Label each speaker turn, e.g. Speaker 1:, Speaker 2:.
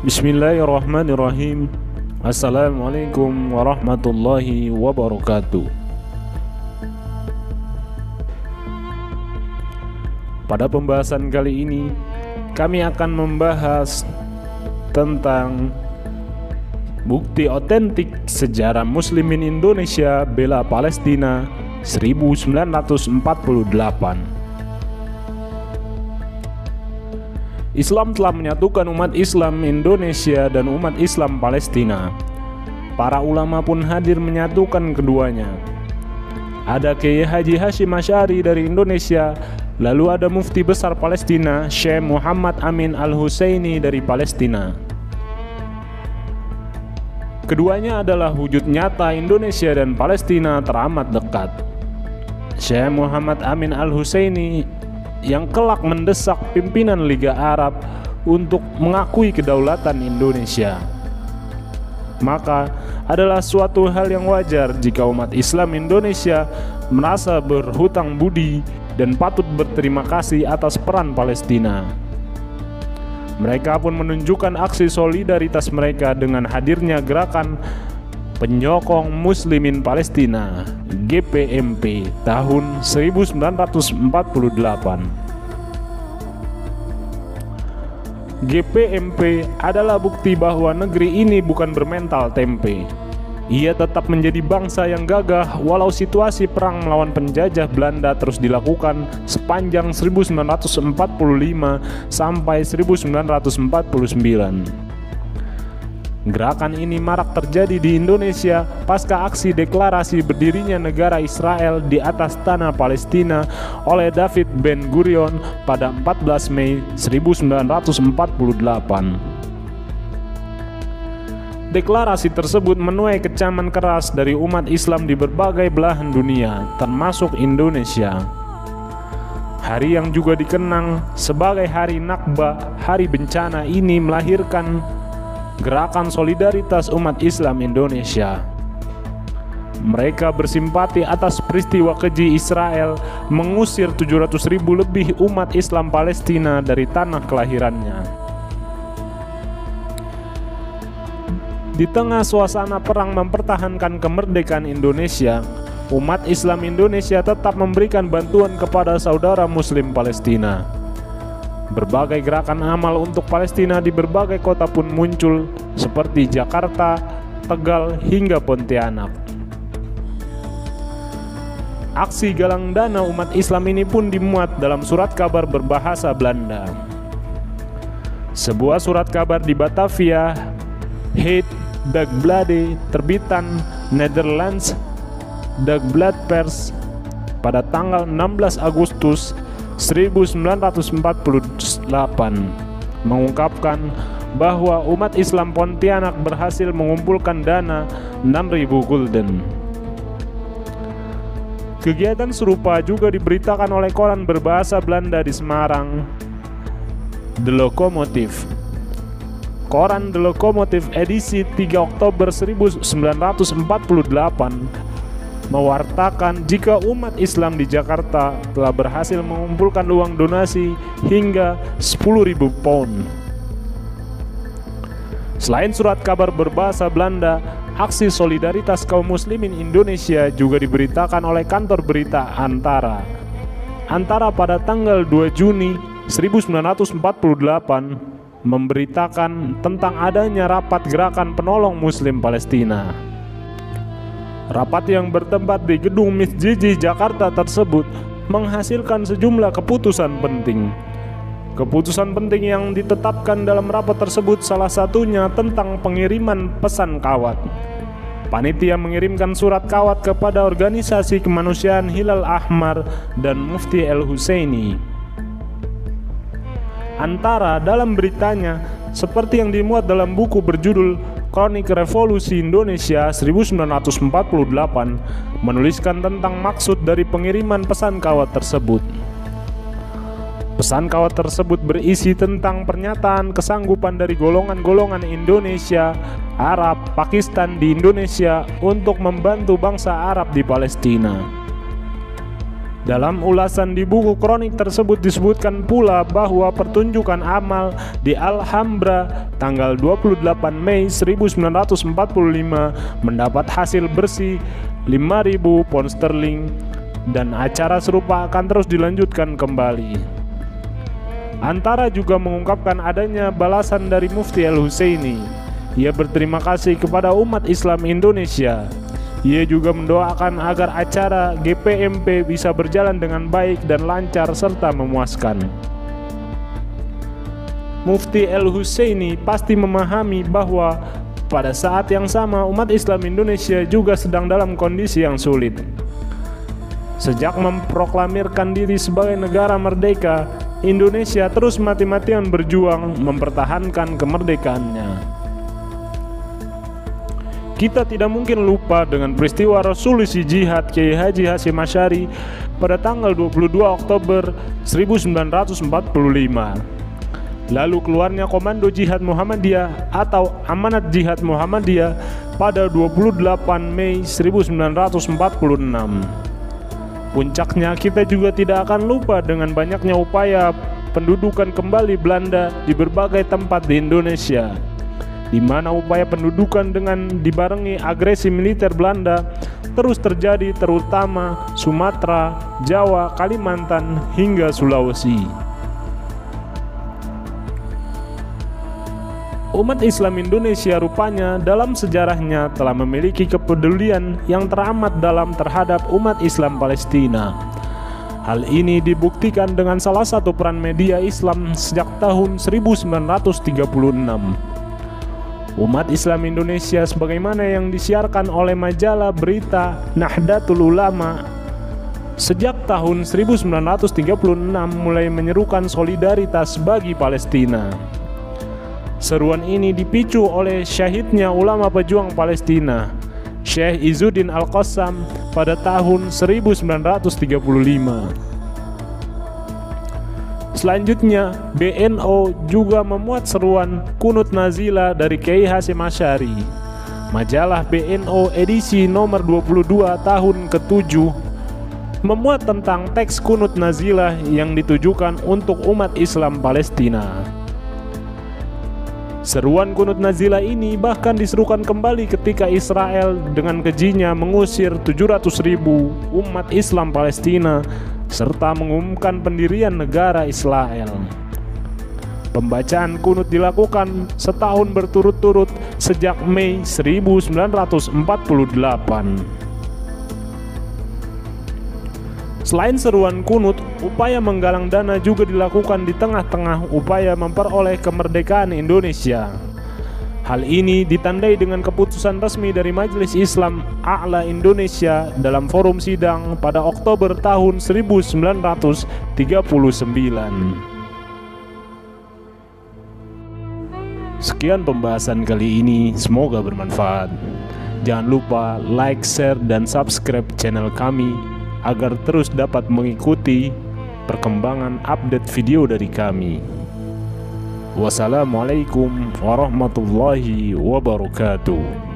Speaker 1: Bismillahirrahmanirrahim. Assalamualaikum warahmatullahi wabarakatuh. Pada pembahasan kali ini kami akan membahas tentang bukti otentik sejarah Muslimin Indonesia bela Palestina 1948. Islam telah menyatukan umat Islam Indonesia dan umat Islam Palestina. Para ulama pun hadir menyatukan keduanya. Ada Kiai Haji Hashim Asy'ari dari Indonesia, lalu ada Mufti Besar Palestina Syekh Muhammad Amin Al-Husaini dari Palestina. Keduanya adalah wujud nyata Indonesia dan Palestina teramat dekat. Syekh Muhammad Amin Al-Husaini yang kelak mendesak pimpinan Liga Arab untuk mengakui kedaulatan Indonesia. Maka adalah suatu hal yang wajar jika umat Islam Indonesia merasa berhutang budi dan patut berterima kasih atas peran Palestina. Mereka pun menunjukkan aksi solidaritas mereka dengan hadirnya gerakan Penyokong Muslimin Palestina GPMP tahun 1948. GPMP adalah bukti bahwa negeri ini bukan bermental tempe. Ia tetap menjadi bangsa yang gagah walau situasi perang melawan penjajah Belanda terus dilakukan sepanjang 1945 sampai 1949. Gerakan ini marak terjadi di Indonesia pasca aksi deklarasi berdirinya negara Israel di atas tanah Palestina oleh David Ben Gurion pada 14 Mei 1948. Deklarasi tersebut menuai kecaman keras dari umat Islam di berbagai belahan dunia, termasuk Indonesia. Hari yang juga dikenang sebagai Hari Nakba, hari bencana ini melahirkan Gerakan Solidaritas Umat Islam Indonesia. Mereka bersimpati atas peristiwa keji Israel mengusir 700.000 lebih umat Islam Palestina dari tanah kelahirannya. Di tengah suasana perang mempertahankan kemerdekaan Indonesia, umat Islam Indonesia tetap memberikan bantuan kepada saudara Muslim Palestina. Berbagai gerakan amal untuk Palestina di berbagai kota pun muncul seperti Jakarta, Tegal, hingga Pontianak. Aksi galang dana umat Islam ini pun dimuat dalam surat kabar berbahasa Belanda. Sebuah surat kabar di Batavia, Het Dagblad, terbitan Netherlands, Dagblad Pers, pada tanggal 16 Agustus 1948 mengungkapkan bahwa umat Islam Pontianak berhasil mengumpulkan dana 6.000 gulden. Kegiatan serupa juga diberitakan oleh koran berbahasa Belanda di Semarang, De Lokomotief. Koran De Lokomotief edisi 3 Oktober 1948 mewartakan jika umat Islam di Jakarta telah berhasil mengumpulkan uang donasi hingga 10.000 pound. Selain surat kabar berbahasa Belanda, aksi solidaritas kaum muslimin Indonesia juga diberitakan oleh kantor berita Antara. Antara pada tanggal 2 Juni 1948 memberitakan tentang adanya rapat gerakan penolong Muslim Palestina. Rapat yang bertempat di gedung Misjiji Jakarta tersebut menghasilkan sejumlah keputusan penting. Keputusan penting yang ditetapkan dalam rapat tersebut salah satunya tentang pengiriman pesan kawat. Panitia mengirimkan surat kawat kepada organisasi kemanusiaan Hilal Ahmar dan Mufti El-Husaini. Antara dalam beritanya, seperti yang dimuat dalam buku berjudul Kronik Revolusi Indonesia 1948, menuliskan tentang maksud dari pengiriman pesan kawat tersebut. Pesan kawat tersebut berisi tentang pernyataan kesanggupan dari golongan-golongan Indonesia, Arab, Pakistan di Indonesia untuk membantu bangsa Arab di Palestina. Dalam ulasan di buku kronik tersebut disebutkan pula bahwa pertunjukan amal di Alhambra tanggal 28 Mei 1945 mendapat hasil bersih 5.000 pound sterling dan acara serupa akan terus dilanjutkan kembali. Antara juga mengungkapkan adanya balasan dari Mufti Al-Husaini. Ia berterima kasih kepada umat Islam Indonesia. Ia juga mendoakan agar acara GPMP bisa berjalan dengan baik dan lancar serta memuaskan. Mufti Al-Husaini pasti memahami bahwa pada saat yang sama umat Islam Indonesia juga sedang dalam kondisi yang sulit. Sejak memproklamirkan diri sebagai negara merdeka, Indonesia terus mati-matian berjuang mempertahankan kemerdekaannya. Kita tidak mungkin lupa dengan peristiwa resolusi jihad Kiai Haji Hasyim Asy'ari pada tanggal 22 Oktober 1945. Lalu keluarnya Komando Jihad Muhammadiyah atau Amanat Jihad Muhammadiyah pada 28 Mei 1946. Puncaknya kita juga tidak akan lupa dengan banyaknya upaya pendudukan kembali Belanda di berbagai tempat di Indonesia, di mana upaya pendudukan dengan dibarengi agresi militer Belanda terus terjadi terutama Sumatera, Jawa, Kalimantan, hingga Sulawesi. Umat Islam Indonesia rupanya dalam sejarahnya telah memiliki kepedulian yang teramat dalam terhadap umat Islam Palestina. Hal ini dibuktikan dengan salah satu peran media Islam sejak tahun 1936. Umat Islam Indonesia sebagaimana yang disiarkan oleh majalah berita Nahdlatul Ulama sejak tahun 1936 mulai menyerukan solidaritas bagi Palestina. Seruan ini dipicu oleh syahidnya ulama pejuang Palestina, Syekh Izzuddin Al-Qassam pada tahun 1935. Selanjutnya, BNO juga memuat seruan Kunut Nazilah dari Kiai Hasyim Asy'ari. Majalah BNO edisi nomor 22 tahun ke-7 memuat tentang teks Kunut Nazilah yang ditujukan untuk umat Islam Palestina. Seruan Kunut Nazilah ini bahkan diserukan kembali ketika Israel dengan kejinya mengusir 700.000 umat Islam Palestina serta mengumumkan pendirian negara Israel. Pembacaan kunut dilakukan setahun berturut-turut sejak Mei 1948. Selain seruan kunut, upaya menggalang dana juga dilakukan di tengah-tengah upaya memperoleh kemerdekaan Indonesia. Hal ini ditandai dengan keputusan resmi dari Majelis Islam A'la Indonesia dalam forum sidang pada Oktober tahun 1939. Sekian pembahasan kali ini, semoga bermanfaat. Jangan lupa like, share, dan subscribe channel kami agar terus dapat mengikuti perkembangan update video dari kami. Wassalamualaikum warahmatullahi wabarakatuh.